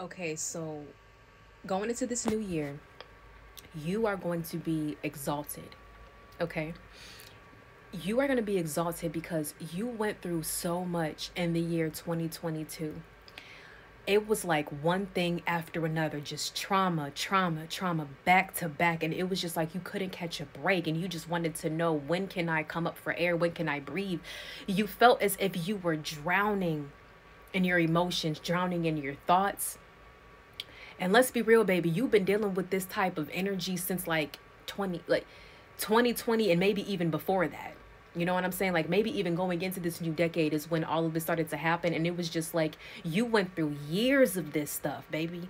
Okay, so going into this new year, you are going to be exalted. Okay? You are going to be exalted because you went through so much in the year 2022. It was like one thing after another, just trauma, trauma, trauma, back to back. And it was just like you couldn't catch a break. And you just wanted to know, when can I come up for air? When can I breathe? You felt as if you were drowning in your emotions, drowning in your thoughts. And let's be real, baby, you've been dealing with this type of energy since like 2020, and maybe even before that. You know what I'm saying? Like maybe even going into this new decade is when all of this started to happen. And it was just like you went through years of this stuff, baby.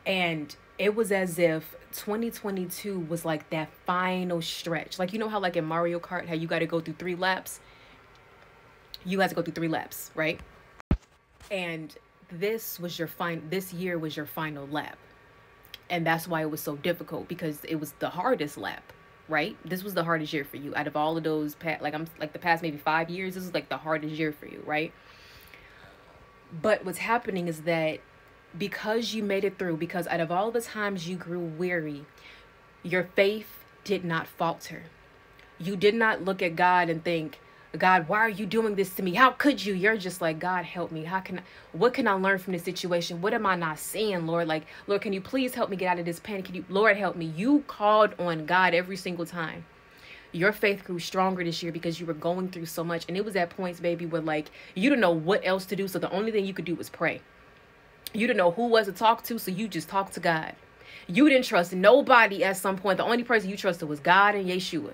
And it was as if 2022 was like that final stretch. Like, you know how like in Mario Kart, how you got to go through 3 laps? You had to go through 3 laps, right? And this year was your final lap. And that's why it was so difficult, because it was the hardest lap, right? This was the hardest year for you out of all of those like the past maybe 5 years. This is like the hardest year for you, right? But what's happening is that because you made it through, because out of all the times you grew weary, your faith did not falter. You did not look at God and think, God, why are you doing this to me? How could you? You're just like, God, help me. What can I learn from this situation? What am I not seeing, Lord? Like, Lord, can you please help me get out of this panic? Lord, help me. You called on God every single time. Your faith grew stronger this year because you were going through so much. And it was at points, baby, where like, you didn't know what else to do. So the only thing you could do was pray. You didn't know who was to talk to. So you just talked to God. You didn't trust nobody at some point. The only person you trusted was God and Yeshua.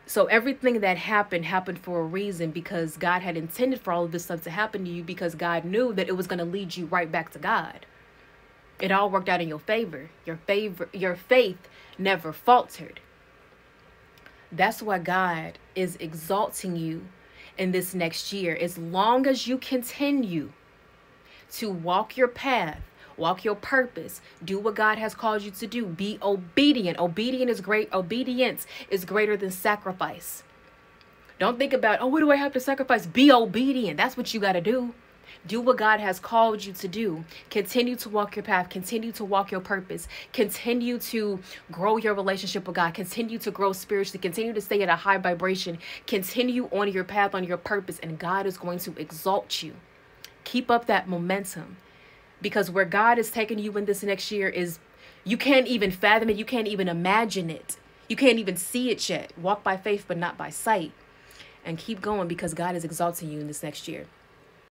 So everything that happened for a reason, because God had intended for all of this stuff to happen to you, because God knew that it was going to lead you right back to God. It all worked out in your favor. Your faith never faltered. That's why God is exalting you in this next year. As long as you continue to walk your path, walk your purpose, do what God has called you to do, be obedient. Obedience is greater than sacrifice. Don't think about, oh, what do I have to sacrifice? Be obedient. That's what you got to do. Do what God has called you to do. Continue to walk your path. Continue to walk your purpose. Continue to grow your relationship with God. Continue to grow spiritually. Continue to stay at a high vibration. Continue on your path, on your purpose, and God is going to exalt you. Keep up that momentum. Because where God is taking you in this next year is, you can't even fathom it. You can't even imagine it. You can't even see it yet. Walk by faith, but not by sight. And keep going, because God is exalting you in this next year.